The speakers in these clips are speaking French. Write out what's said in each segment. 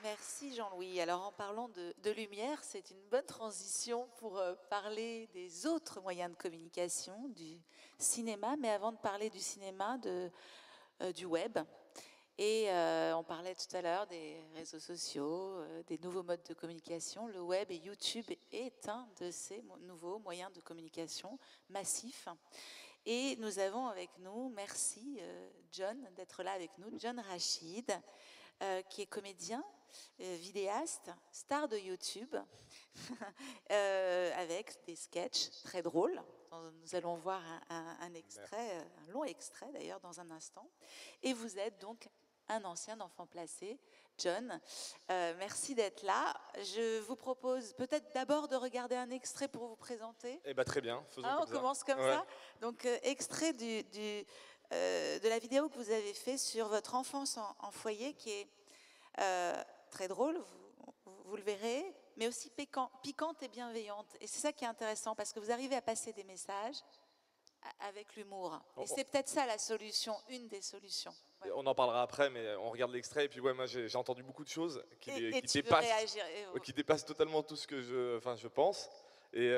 Merci Jean-Louis. Alors en parlant de lumière, c'est une bonne transition pour parler des autres moyens de communication, du cinéma. Mais avant de parler du cinéma, du web, et on parlait tout à l'heure des réseaux sociaux, des nouveaux modes de communication. Le web et YouTube est un de ces nouveaux moyens de communication massifs. Et nous avons avec nous, merci John d'être là avec nous, John Rachid, qui est comédien, vidéaste, star de YouTube, avec des sketchs très drôles. Nous allons voir un extrait, un long extrait d'ailleurs dans un instant. Et vous êtes donc un ancien enfant placé, John. Merci d'être là. Je vous propose peut-être d'abord de regarder un extrait pour vous présenter. Eh bien très bien, faisons On comme ça. commence comme ça. Donc extrait de la vidéo que vous avez fait sur votre enfance en foyer, qui est très drôle, vous le verrez, mais aussi piquante et bienveillante. Et c'est ça qui est intéressant, parce que vous arrivez à passer des messages avec l'humour. Et c'est peut-être ça la solution, une des solutions. Ouais. On en parlera après, mais on regarde l'extrait. Et puis ouais, moi j'ai entendu beaucoup de choses qui dépassent totalement tout ce que je pense. Et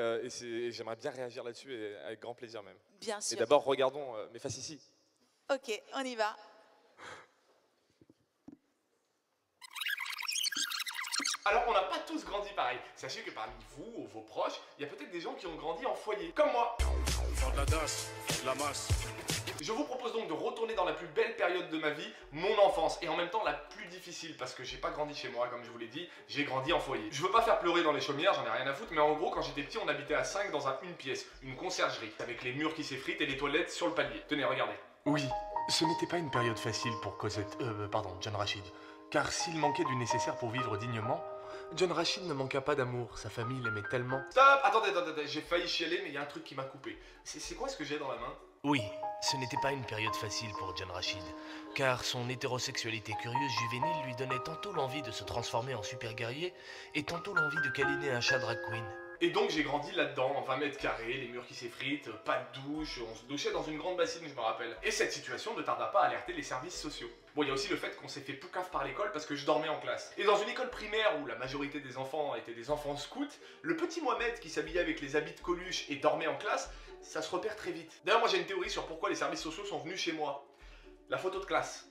j'aimerais bien réagir là-dessus, et avec grand plaisir même. Bien sûr. Et d'abord, regardons mes faces ici. Ok, on y va. Alors, on n'a pas tous grandi pareil. Sachez que parmi vous ou vos proches, il y a peut-être des gens qui ont grandi en foyer, comme moi. Faire de la dasse, de la masse. Je vous propose donc de retourner dans la plus belle période de ma vie, mon enfance, et en même temps la plus difficile, parce que j'ai pas grandi chez moi, comme je vous l'ai dit, j'ai grandi en foyer. Je veux pas faire pleurer dans les chaumières, j'en ai rien à foutre, mais en gros, quand j'étais petit, on habitait à 5 dans une pièce, une conciergerie, avec les murs qui s'effritent et les toilettes sur le palier. Tenez, regardez. Oui, ce n'était pas une période facile pour John Rachid. Car s'il manquait du nécessaire pour vivre dignement, John Rachid ne manqua pas d'amour, sa famille l'aimait tellement. Stop! Attendez, j'ai failli chialer, mais il y a un truc qui m'a coupé. C'est quoi ce que j'ai dans la main? Oui, ce n'était pas une période facile pour John Rachid, car son hétérosexualité curieuse juvénile lui donnait tantôt l'envie de se transformer en super guerrier et tantôt l'envie de câliner un chat drag queen. Et donc j'ai grandi là-dedans, en 20 mètres carrés, les murs qui s'effritent, pas de douche, on se douchait dans une grande bassine, je me rappelle. Et cette situation ne tarda pas à alerter les services sociaux. Bon, il y a aussi le fait qu'on s'est fait poucave par l'école parce que je dormais en classe. Et dans une école primaire où la majorité des enfants étaient des enfants scouts, le petit Mohamed qui s'habillait avec les habits de Coluche et dormait en classe, ça se repère très vite. D'ailleurs, moi j'ai une théorie sur pourquoi les services sociaux sont venus chez moi. La photo de classe.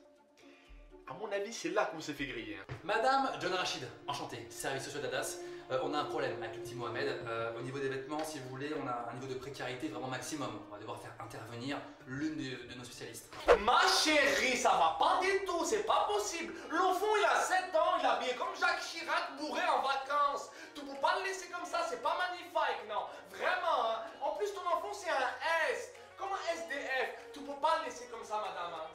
À mon avis, c'est là qu'on s'est fait griller. Madame John Rachid, enchanté, service social d'Adas. On a un problème avec le petit Mohamed. Au niveau des vêtements, si vous voulez, on a un niveau de précarité vraiment maximum. On va devoir faire intervenir l'une de nos spécialistes. Ma chérie, ça va pas du tout, c'est pas possible. L'enfant, il a 7 ans, il est habillé comme Jacques Chirac, bourré en vacances. Tu peux pas le laisser comme ça, c'est pas magnifique, non. Vraiment, hein. En plus, ton enfant, c'est un S, comme un SDF. Tu peux pas le laisser comme ça, madame, hein.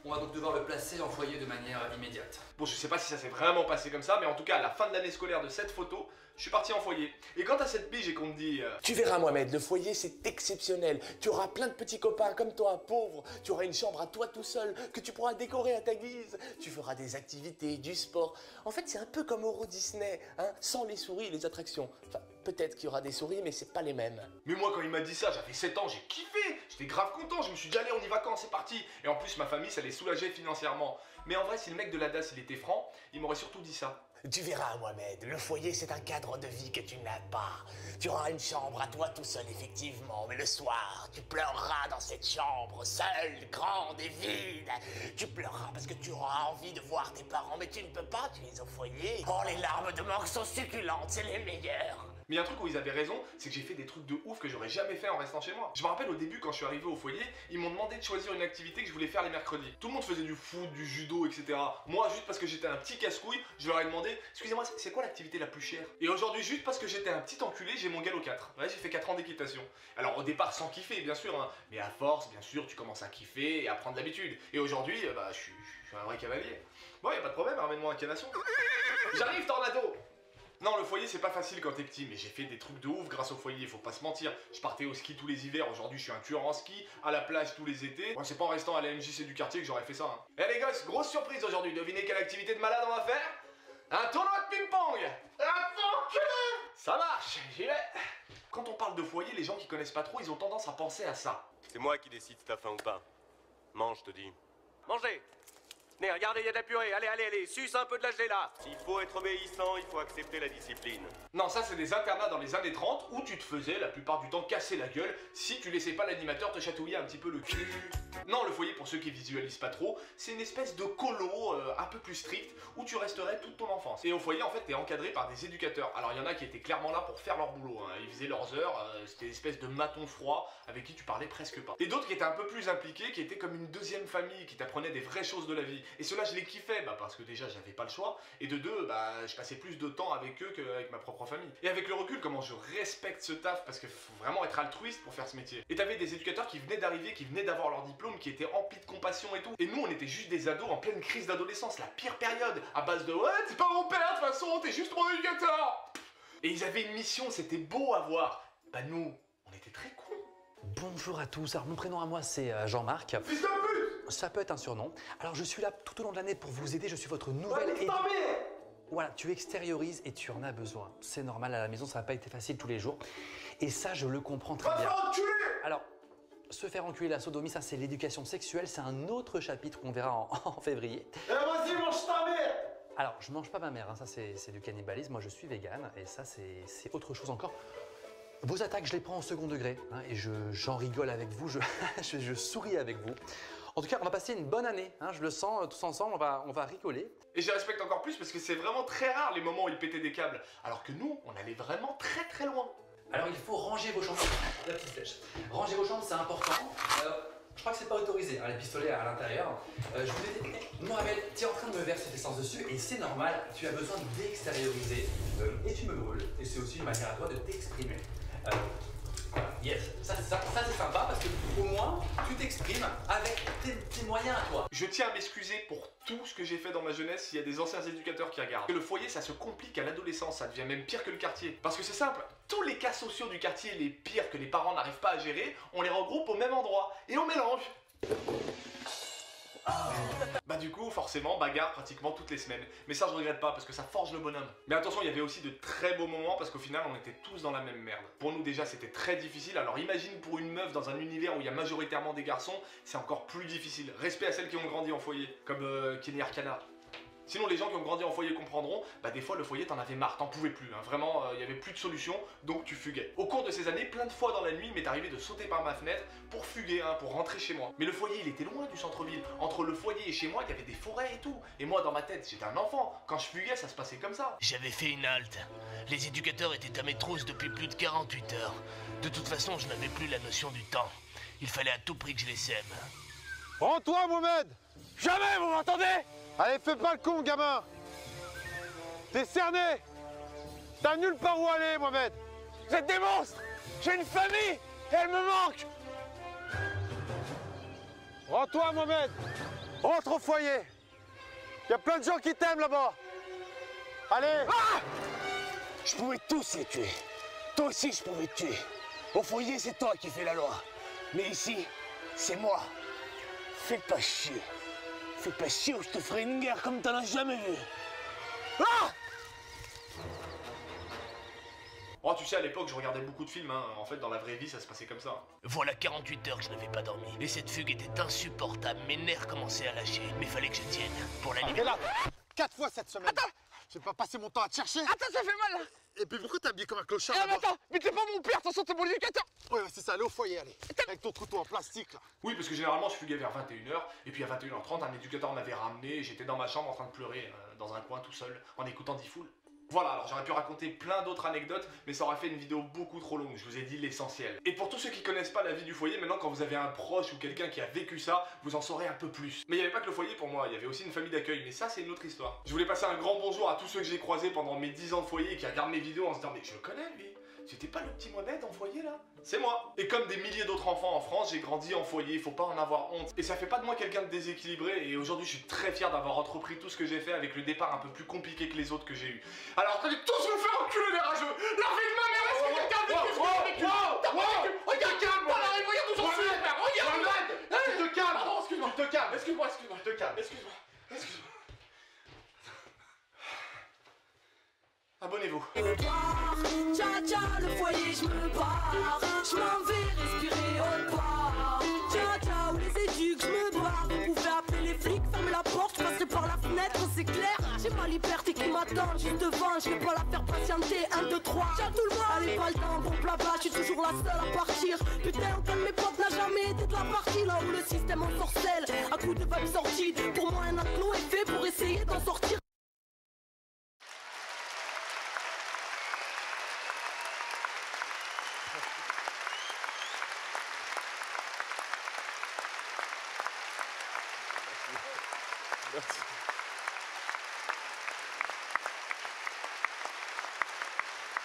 On va donc devoir le placer en foyer de manière immédiate. Bon, je sais pas si ça s'est vraiment passé comme ça, mais en tout cas, à la fin de l'année scolaire de cette photo, je suis parti en foyer. Et quant à cette pige et qu'on me dit... Tu verras Mohamed, le foyer c'est exceptionnel. Tu auras plein de petits copains comme toi, pauvre. Tu auras une chambre à toi tout seul, que tu pourras décorer à ta guise. Tu feras des activités, du sport. En fait, c'est un peu comme Euro Disney, hein, sans les souris et les attractions. Enfin, peut-être qu'il y aura des souris, mais c'est pas les mêmes. Mais moi, quand il m'a dit ça, j'avais 7 ans, j'ai kiffé. J'étais grave content, je me suis dit, allez, on y va quand, c'est parti. Et en plus, ma famille, ça les soulageait financièrement. Mais en vrai, si le mec de la DAS, il était franc, il m'aurait surtout dit ça. Tu verras, Mohamed, le foyer c'est un cadre de vie que tu n'as pas. Tu auras une chambre à toi tout seul, effectivement, mais le soir, tu pleureras dans cette chambre, seule, grande et vide. Tu pleureras parce que tu auras envie de voir tes parents, mais tu ne peux pas, tu es au foyer. Oh, les larmes de manque sont succulentes, c'est les meilleures. Mais il y a un truc où ils avaient raison, c'est que j'ai fait des trucs de ouf que j'aurais jamais fait en restant chez moi. Je me rappelle au début, quand je suis arrivé au foyer, ils m'ont demandé de choisir une activité que je voulais faire les mercredis. Tout le monde faisait du foot, du judo, etc. Moi, juste parce que j'étais un petit casse-couille, je leur ai demandé, excusez-moi, c'est quoi l'activité la plus chère? Et aujourd'hui, juste parce que j'étais un petit enculé, j'ai mon galop 4. Ouais, j'ai fait 4 ans d'équitation. Alors au départ, sans kiffer, bien sûr, hein. Mais à force, bien sûr, tu commences à kiffer et à prendre l'habitude. Et aujourd'hui, je suis un vrai cavalier. Bon, y a pas de problème, ramène-moi un canasson. J'arrive, Tornado! Non, le foyer c'est pas facile quand t'es petit, mais j'ai fait des trucs de ouf grâce au foyer, faut pas se mentir. Je partais au ski tous les hivers, aujourd'hui je suis un tueur en ski, à la plage tous les étés. Moi c'est pas en restant à la MJC du quartier que j'aurais fait ça. Hein. Eh les gosses, grosse surprise aujourd'hui, devinez quelle activité de malade on va faire? Un tournoi de ping-pong! Ça marche, j'y vais. Quand on parle de foyer, les gens qui connaissent pas trop, ils ont tendance à penser à ça. C'est moi qui décide si t'as faim ou pas. Mange, je te dis. Mangez! Tenez, regardez, il y a de la purée. Allez, allez, allez, suce un peu de la gelée là. S'il faut être obéissant, il faut accepter la discipline. Non, ça c'est des internats dans les années 30 où tu te faisais la plupart du temps casser la gueule si tu laissais pas l'animateur te chatouiller un petit peu le cul. Non, le foyer, pour ceux qui visualisent pas trop, c'est une espèce de colo un peu plus strict où tu resterais toute ton enfance. Et au foyer, en fait, t'es encadré par des éducateurs. Alors il y en a qui étaient clairement là pour faire leur boulot, hein. Ils faisaient leurs heures, c'était une espèce de maton froid avec qui tu parlais presque pas. Et d'autres qui étaient un peu plus impliqués, qui étaient comme une deuxième famille, qui t'apprenaient des vraies choses de la vie. Et ceux-là, je les kiffais, parce que déjà j'avais pas le choix, et de deux, je passais plus de temps avec eux qu'avec ma propre famille. Et avec le recul, comment je respecte ce taf, parce qu'il faut vraiment être altruiste pour faire ce métier. Et t'avais des éducateurs qui venaient d'arriver, qui venaient d'avoir leur diplôme, qui étaient emplis de compassion et tout. Et nous, on était juste des ados en pleine crise d'adolescence, la pire période, à base de ouais, t'es pas mon père de toute façon, t'es juste mon éducateur. Et ils avaient une mission, c'était beau à voir. Nous, on était très cons. Bonjour à tous, alors mon prénom à moi c'est Jean-Marc. Fils de pute! Ça peut être un surnom. Alors je suis là tout au long de l'année pour vous aider, je suis votre nouvelle Voilà, tu extériorises et tu en as besoin. C'est normal, à la maison ça n'a pas été facile tous les jours. Et ça je le comprends très bien. Alors, se faire enculer, la sodomie, ça c'est l'éducation sexuelle, c'est un autre chapitre qu'on verra en février. Vas-y, mange ta mère! Alors, je mange pas ma mère, hein, ça c'est du cannibalisme, moi je suis vegan et ça c'est autre chose encore. Vos attaques, je les prends au second degré hein, et j'en rigole avec vous, je souris avec vous. En tout cas, on va passer une bonne année, hein, je le sens, tous ensemble, on va rigoler. Et je les respecte encore plus parce que c'est vraiment très rare les moments où ils pétaient des câbles. Alors que nous, on allait vraiment très très loin. Alors il faut ranger vos chambres, la petite flèche. Ranger vos chambres, c'est important. Je crois que c'est pas autorisé, hein, les pistolets à l'intérieur. Je vous ai dit, Mohamed, tu es en train de me verser de l'essence dessus et c'est normal, tu as besoin d'extérioriser et tu me brûles. Et c'est aussi une manière à toi de t'exprimer. Yes, ça c'est sympa parce que au moins tu t'exprimes avec tes moyens à toi. Je tiens à m'excuser pour tout ce que j'ai fait dans ma jeunesse s'il y a des anciens éducateurs qui regardent. Le foyer ça se complique à l'adolescence, ça devient même pire que le quartier. Parce que c'est simple, tous les cas sociaux du quartier les pires que les parents n'arrivent pas à gérer, on les regroupe au même endroit et on mélange. Du coup, forcément, bagarre pratiquement toutes les semaines. Mais ça, je regrette pas parce que ça forge le bonhomme. Mais attention, il y avait aussi de très beaux moments parce qu'au final, on était tous dans la même merde. Pour nous, déjà, c'était très difficile. Alors imagine pour une meuf dans un univers où il y a majoritairement des garçons, c'est encore plus difficile. Respect à celles qui ont grandi en foyer, comme Kenny Arcana. Sinon, les gens qui ont grandi en foyer comprendront, des fois le foyer t'en avais marre, t'en pouvais plus, hein. Vraiment, il n'y avait plus de solution, donc tu fuguais. Au cours de ces années, plein de fois dans la nuit, il m'est arrivé de sauter par ma fenêtre pour fuguer, hein, pour rentrer chez moi. Mais le foyer, il était loin du centre-ville. Entre le foyer et chez moi, il y avait des forêts et tout. Et moi, dans ma tête, j'étais un enfant. Quand je fuguais, ça se passait comme ça. J'avais fait une halte. Les éducateurs étaient à mes trousses depuis plus de 48 heures. De toute façon, je n'avais plus la notion du temps. Il fallait à tout prix que je les sème. Rends-toi, Mohamed! Jamais, vous m'entendez? Allez, fais pas le con, gamin! T'es cerné! T'as nulle part où aller, Mohamed! Vous êtes des monstres! J'ai une famille et elle me manque! Rends-toi, Mohamed! Rentre au foyer! Y a plein de gens qui t'aiment là-bas! Allez! Ah! Je pouvais tous les tuer. Toi aussi, je pouvais te tuer. Au foyer, c'est toi qui fais la loi. Mais ici, c'est moi. Fais pas chier. Fais pas chier ou je te ferai une guerre comme t'en as jamais vu. Ah! Oh, tu sais, à l'époque, je regardais beaucoup de films, hein. En fait, dans la vraie vie, ça se passait comme ça. Voilà 48 heures que je n'avais pas dormi. Et cette fugue était insupportable. Mes nerfs commençaient à lâcher. Mais fallait que je tienne pour la T'es là 4 fois cette semaine. Attends! Je vais pas passer mon temps à te chercher. Attends, ça fait mal là! Et puis pourquoi t'es habillé comme un clochard? Eh, mais attends, mais t'es pas mon père, attention, t'es mon éducateur! Ouais, c'est ça, allez au foyer, allez. Avec ton couteau en plastique là. Oui, parce que généralement, je fuguais vers 21h, et puis à 21h30, un éducateur m'avait ramené, et j'étais dans ma chambre en train de pleurer, dans un coin tout seul, en écoutant D-Fool. Voilà, alors j'aurais pu raconter plein d'autres anecdotes, mais ça aurait fait une vidéo beaucoup trop longue, je vous ai dit l'essentiel. Et pour tous ceux qui connaissent pas la vie du foyer, maintenant quand vous avez un proche ou quelqu'un qui a vécu ça, vous en saurez un peu plus. Mais il n'y avait pas que le foyer pour moi, il y avait aussi une famille d'accueil, mais ça c'est une autre histoire. Je voulais passer un grand bonjour à tous ceux que j'ai croisés pendant mes 10 ans de foyer et qui regardent mes vidéos en se disant mais je le connais lui. C'était pas le petit Mohamed en foyer là? C'est moi. Et comme des milliers d'autres enfants en France, j'ai grandi en foyer, faut pas en avoir honte. Et ça fait pas de moi quelqu'un de déséquilibré, et aujourd'hui je suis très fier d'avoir entrepris tout ce que j'ai fait avec le départ un peu plus compliqué que les autres que j'ai eu. Alors attendez, tous vous faire enculer les rageux! La vie de ma mère, est-ce que quelqu'un a vécu ce que j'ai vécu? T'as pas vécu? Regarde, calme! Regarde d'où j'en suis, frère! Regarde! Tu te calmes! Pardon, excuse-moi! Tu te calmes! Excuse-moi, excuse-moi! Tu te calmes! Excuse-moi! Excuse-moi! Abonnez-vous. Tcha tcha, le foyer, je me barre. Je m'en vais respirer au bar. Tcha tcha, où les éduques, je me barre. Vous pouvez appeler les flics, fermez la porte, c'est clair. J'ai ma liberté qui m'attend juste devant. Je vais pas la faire patienter, 1, 2, 3. Tiens tout le monde, allez pas le temps, bon blabla. Je suis toujours la seule à partir. Putain, aucun de mes potes n'a jamais été de la partie. Là où le système ensorcelle, à coup de vagues sorties. Pour moi un enclos est fait pour essayer d'en sortir.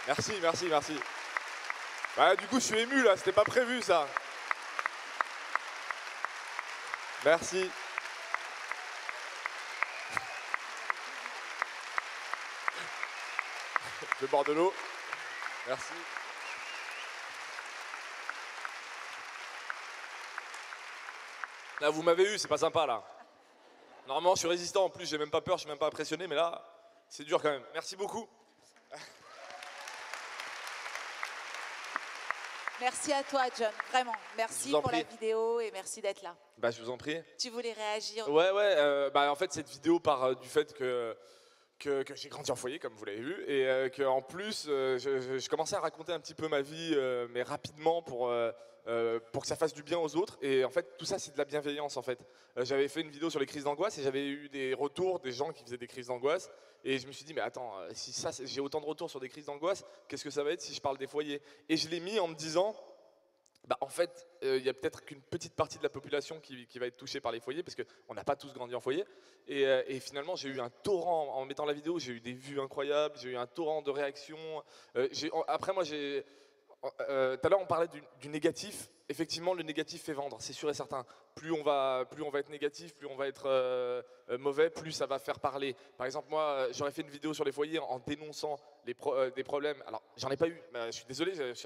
Merci, merci, merci. Ouais, du coup, je suis ému là, c'était pas prévu ça. Merci. Je vais boire de l'eau. Merci. Là, vous m'avez eu, c'est pas sympa là. Normalement, je suis résistant en plus, j'ai même pas peur, je suis même pas impressionné, mais là, c'est dur quand même. Merci beaucoup. Merci à toi, John, vraiment. Merci pour la vidéo et merci d'être là. Bah, je vous en prie. Tu voulais réagir? Ouais, bah, en fait, cette vidéo part du fait que j'ai grandi en foyer, comme vous l'avez vu, et qu'en plus, je commençais à raconter un petit peu ma vie, mais rapidement pour que ça fasse du bien aux autres. Et en fait, tout ça, c'est de la bienveillance, en fait. J'avais fait une vidéo sur les crises d'angoisse et j'avais eu des retours des gens qui faisaient des crises d'angoisse. Et je me suis dit, mais attends, si ça, j'ai autant de retours sur des crises d'angoisse, qu'est-ce que ça va être si je parle des foyers? Et je l'ai mis en me disant, bah, en fait, il y a peut-être qu'une petite partie de la population qui va être touchée par les foyers, parce qu'on n'a pas tous grandi en foyer. Et finalement, j'ai eu un torrent, en mettant la vidéo, j'ai eu des vues incroyables, j'ai eu un torrent de réactions. Après, moi, tout à l'heure, on parlait du négatif. Effectivement, le négatif fait vendre, c'est sûr et certain. Plus on va être négatif, plus on va être mauvais, plus ça va faire parler. Par exemple, moi, j'aurais fait une vidéo sur les foyers en dénonçant des problèmes. Alors, j'en ai pas eu, je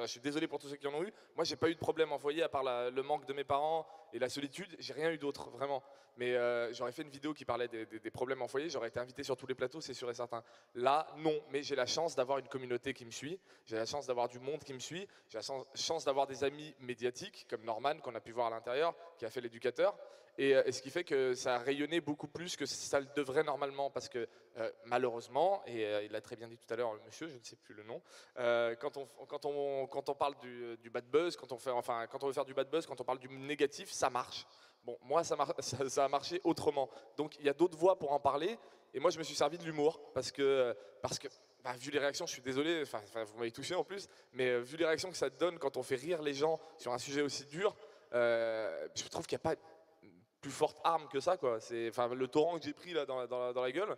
suis désolé pour tous ceux qui en ont eu. Moi, j'ai pas eu de problème en foyer, à part le manque de mes parents et la solitude. J'ai rien eu d'autre, vraiment. Mais j'aurais fait une vidéo qui parlait des problèmes en foyer, j'aurais été invité sur tous les plateaux, c'est sûr et certain. Là, non, mais j'ai la chance d'avoir une communauté qui me suit, j'ai la chance d'avoir du monde qui me suit, j'ai la chance d'avoir des amis médiatiques, comme Norman, qu'on a pu voir à l'intérieur, qui a fait l'éducateur, et ce qui fait que ça a rayonné beaucoup plus que ça le devrait normalement, parce que malheureusement, et il l'a très bien dit tout à l'heure, le monsieur, je ne sais plus le nom, quand on parle du bad buzz, quand on veut faire du bad buzz, quand on parle du négatif, ça marche. Bon, moi, ça a marché autrement. Donc, il y a d'autres voies pour en parler. Et moi, je me suis servi de l'humour parce que bah, vu les réactions, je suis désolé, vous m'avez touché en plus, mais vu les réactions que ça donne quand on fait rire les gens sur un sujet aussi dur, je trouve qu'il n'y a pas plus forte arme que ça, quoi. Le torrent que j'ai pris là dans la gueule,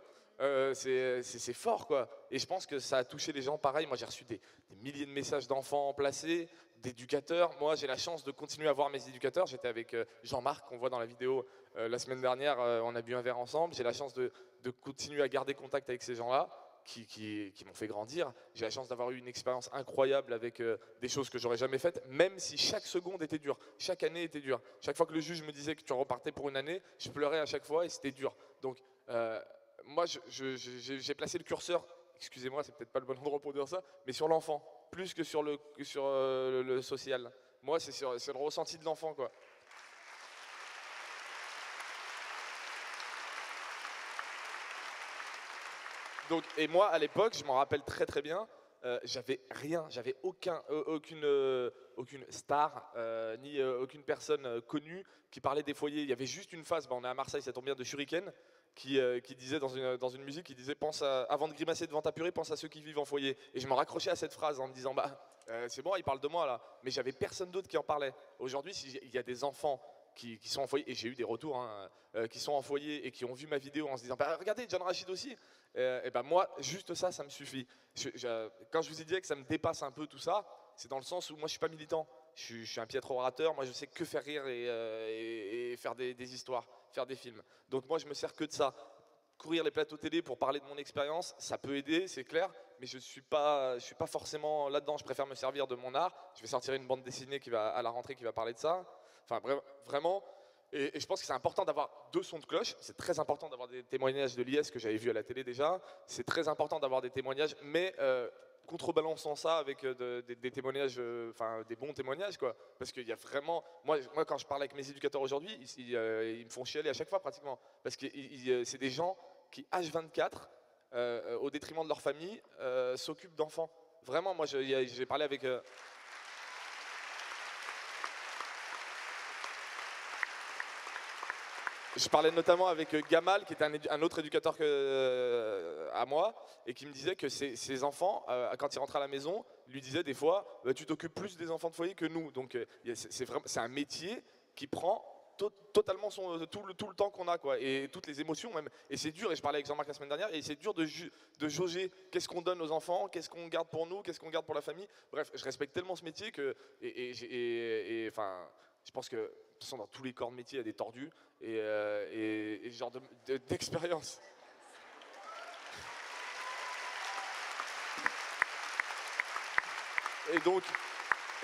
c'est fort, quoi. Et je pense que ça a touché les gens pareil. Moi, j'ai reçu des milliers de messages d'enfants placés, d'éducateurs. Moi, j'ai la chance de continuer à voir mes éducateurs. J'étais avec Jean-Marc, qu'on voit dans la vidéo la semaine dernière. On a bu un verre ensemble. J'ai la chance de continuer à garder contact avec ces gens-là qui m'ont fait grandir. J'ai la chance d'avoir eu une expérience incroyable avec des choses que j'aurais jamais faites, même si chaque seconde était dure, chaque année était dure. Chaque fois que le juge me disait que tu repartais pour une année, je pleurais à chaque fois et c'était dur. Donc, moi, j'ai placé le curseur, excusez-moi, c'est peut-être pas le bon endroit pour dire ça, mais sur l'enfant, plus que sur le social. Moi, c'est le ressenti de l'enfant, quoi. Donc, et moi, à l'époque, je m'en rappelle très très bien, j'avais rien, j'avais aucune star, ni aucune personne connue qui parlait des foyers. Il y avait juste une phase, on est à Marseille, ça tombe bien, de Shuriken, qui disait dans une musique, qui disait avant de grimacer devant ta purée, pense à ceux qui vivent en foyer. Et je me raccrochais à cette phrase en me disant, c'est bon, il parle de moi là. Mais j'avais personne d'autre qui en parlait. Aujourd'hui, s'il y a des enfants qui sont en foyer, et j'ai eu des retours, qui sont en foyer et qui ont vu ma vidéo en se disant, regardez, John Rachid aussi. Et moi, juste ça me suffit. Quand je vous ai dit que ça me dépasse un peu tout ça, c'est dans le sens où moi, je suis pas militant. Je suis un piètre orateur. Moi, je sais que faire rire et faire des histoires, faire des films. Donc moi, je me sers que de ça. Courir les plateaux télé pour parler de mon expérience, ça peut aider, c'est clair, mais je suis pas forcément là-dedans. Je préfère me servir de mon art. Je vais sortir une bande dessinée à la rentrée qui va parler de ça. Enfin, vraiment. Et je pense que c'est important d'avoir 2 sons de cloche. C'est très important d'avoir des témoignages de l'IS que j'avais vu à la télé déjà. C'est très important d'avoir des témoignages, mais contrebalançant ça avec des témoignages, des bons témoignages, quoi. Parce qu'il y a vraiment, moi quand je parle avec mes éducateurs aujourd'hui, ils me font chialer à chaque fois pratiquement, parce que c'est des gens qui, H24, au détriment de leur famille, s'occupent d'enfants. Vraiment, moi, j'ai parlé avec... Je parlais notamment avec Gamal, qui était un autre éducateur à moi, et qui me disait que ses enfants, quand ils rentraient à la maison, lui disaient des fois tu t'occupes plus des enfants de foyer que nous. Donc c'est un métier qui prend totalement tout le temps qu'on a, quoi, et toutes les émotions même. Et c'est dur, et je parlais avec Jean-Marc la semaine dernière, et c'est dur de jauger qu'est-ce qu'on donne aux enfants, qu'est-ce qu'on garde pour nous, qu'est-ce qu'on garde pour la famille. Bref, je respecte tellement ce métier que, enfin, je pense que de toute façon dans tous les corps de métier il y a des tordus, et ce genre d'expérience. Et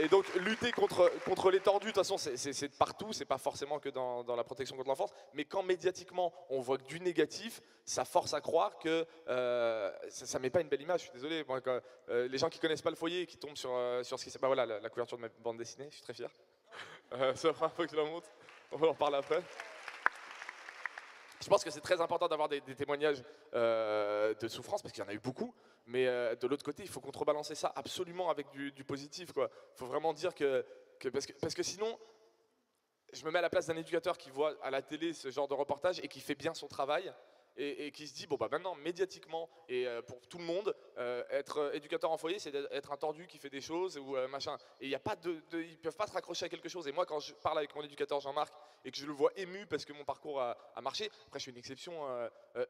donc lutter contre les tordus, de toute façon, c'est de partout, c'est pas forcément que dans la protection contre l'enfance, mais quand médiatiquement on voit que du négatif, ça force à croire que ça met pas une belle image. Je suis désolé, moi, les gens qui connaissent pas le foyer et qui tombent sur ce qui s'est... Bah voilà, la couverture de ma bande dessinée, je suis très fier. Ça fera un peu que je la montre, on va en reparler après. Je pense que c'est très important d'avoir des témoignages de souffrance, parce qu'il y en a eu beaucoup, mais de l'autre côté, il faut contrebalancer ça absolument avec du positif, quoi. Il faut vraiment dire parce que sinon, je me mets à la place d'un éducateur qui voit à la télé ce genre de reportage et qui fait bien son travail, et qui se dit, bon bah maintenant, médiatiquement, et pour tout le monde, être éducateur en foyer, c'est être un tordu qui fait des choses, ou machin. Et il y a pas ils peuvent pas se raccrocher à quelque chose. Et moi, quand je parle avec mon éducateur Jean-Marc, et que je le vois ému parce que mon parcours a marché, après je suis une exception,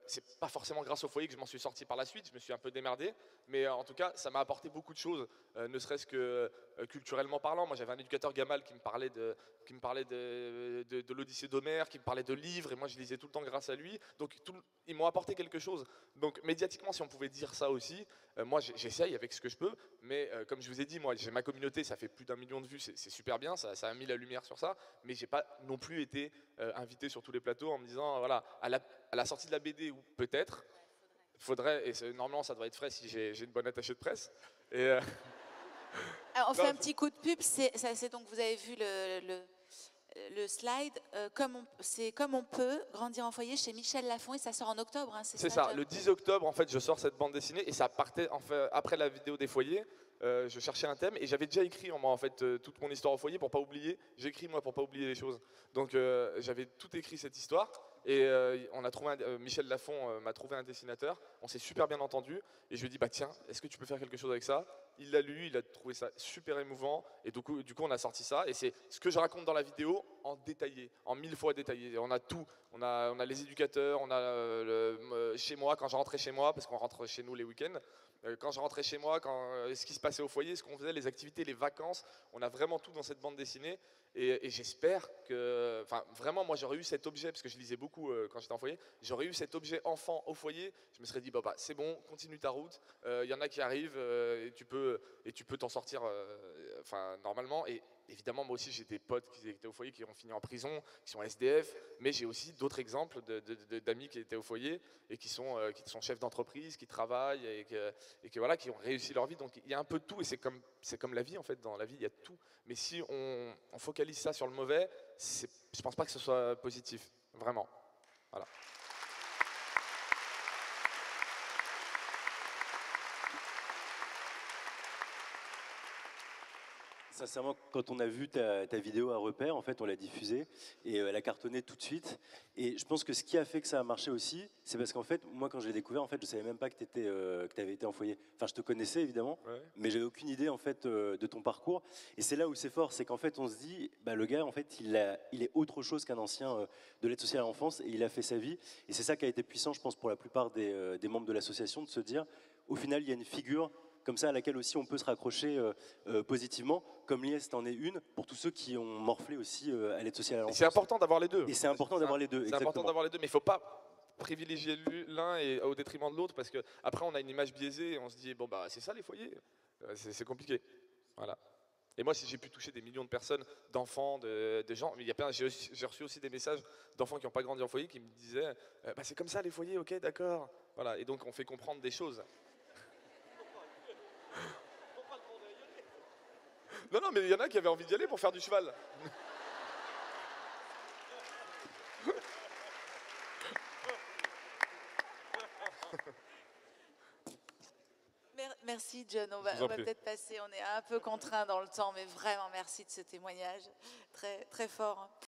c'est pas forcément grâce au foyer que je m'en suis sorti par la suite, je me suis un peu démerdé, mais en tout cas, ça m'a apporté beaucoup de choses, ne serait-ce que culturellement parlant. Moi, j'avais un éducateur Gamal qui me parlait de l'Odyssée d'Homère, qui me parlait de livres, et moi je lisais tout le temps grâce à lui. Donc ils m'ont apporté quelque chose. Donc médiatiquement, si on pouvait dire ça aussi, moi j'essaye avec ce que je peux, mais comme je vous ai dit, moi j'ai ma communauté, ça fait plus d'1 million de vues, c'est super bien, ça a mis la lumière sur ça, mais j'ai pas non plus été invité sur tous les plateaux en me disant, voilà, à la sortie de la BD, ou peut-être, faudrait, et normalement ça devrait être frais si j'ai une bonne attachée de presse, et alors, on fait un petit coup de pub, c'est donc, vous avez vu le slide, c'est comme on peut grandir en foyer chez Michel Lafon, et ça sort en octobre, hein, c'est ça, le 10 octobre en fait je sors cette bande dessinée, et ça partait en fait, après la vidéo des foyers. Je cherchais un thème et j'avais déjà écrit en fait toute mon histoire au foyer pour pas oublier. J'écris moi pour pas oublier les choses. Donc j'avais tout écrit cette histoire, et on a trouvé Michel Lafon m'a trouvé un dessinateur. On s'est super bien entendu et je lui ai dit bah tiens, est-ce que tu peux faire quelque chose avec ça? Il l'a lu, il a trouvé ça super émouvant, et du coup on a sorti ça, et c'est ce que je raconte dans la vidéo en détaillé, en 1000 fois détaillé. On a tout, on a les éducateurs, on a chez moi, quand je rentrais chez moi, parce qu'on rentre chez nous les week-ends. Quand je rentrais chez moi, ce qui se passait au foyer, ce qu'on faisait, les activités, les vacances, on a vraiment tout dans cette bande dessinée, et j'espère que, enfin vraiment, moi j'aurais eu cet objet, parce que je lisais beaucoup quand j'étais en foyer, j'aurais eu cet objet enfant au foyer, je me serais dit bah c'est bon, continue ta route, il y en a qui arrivent, et tu peux t'en sortir, enfin normalement. Et évidemment, moi aussi j'ai des potes qui étaient au foyer qui ont fini en prison, qui sont SDF, mais j'ai aussi d'autres exemples d'amis qui étaient au foyer et qui sont chefs d'entreprise, qui travaillent, et que voilà, qui ont réussi leur vie. Donc il y a un peu de tout, et c'est comme la vie en fait. Dans la vie il y a tout, mais si on focalise ça sur le mauvais, je pense pas que ce soit positif, vraiment. Voilà. Sincèrement, quand on a vu ta vidéo à Repère, en fait, on l'a diffusée et elle a cartonné tout de suite. Et je pense que ce qui a fait que ça a marché aussi, c'est parce qu'en fait, moi, quand je l'ai découvert, en fait, je savais même pas que tu avais été en foyer. Enfin, je te connaissais évidemment, ouais, mais j'avais aucune idée en fait de ton parcours. Et c'est là où c'est fort, c'est qu'en fait, on se dit, bah, le gars, en fait, il est autre chose qu'un ancien de l'aide sociale à l'enfance, et il a fait sa vie. Et c'est ça qui a été puissant, je pense, pour la plupart des membres de l'association, de se dire, au final, il y a une figure comme ça à laquelle aussi on peut se raccrocher positivement, comme Lies en est une, pour tous ceux qui ont morflé aussi à l'aide sociale à l'enfance. C'est important d'avoir les deux. Et c'est important d'avoir les deux, c'est important d'avoir les deux, mais il ne faut pas privilégier l'un au détriment de l'autre, parce qu'après on a une image biaisée et on se dit, bon bah c'est ça les foyers, c'est compliqué. Voilà. Et moi, si j'ai pu toucher des millions de personnes, d'enfants, de gens, mais j'ai reçu aussi des messages d'enfants qui n'ont pas grandi en foyer qui me disaient, bah, c'est comme ça les foyers, ok, d'accord. Voilà. Et donc on fait comprendre des choses. Non, mais il y en a qui avaient envie d'y aller pour faire du cheval. Merci John, on Je vous va en prie. peut-être passer, on est un peu contraint dans le temps, mais vraiment merci de ce témoignage très, très fort.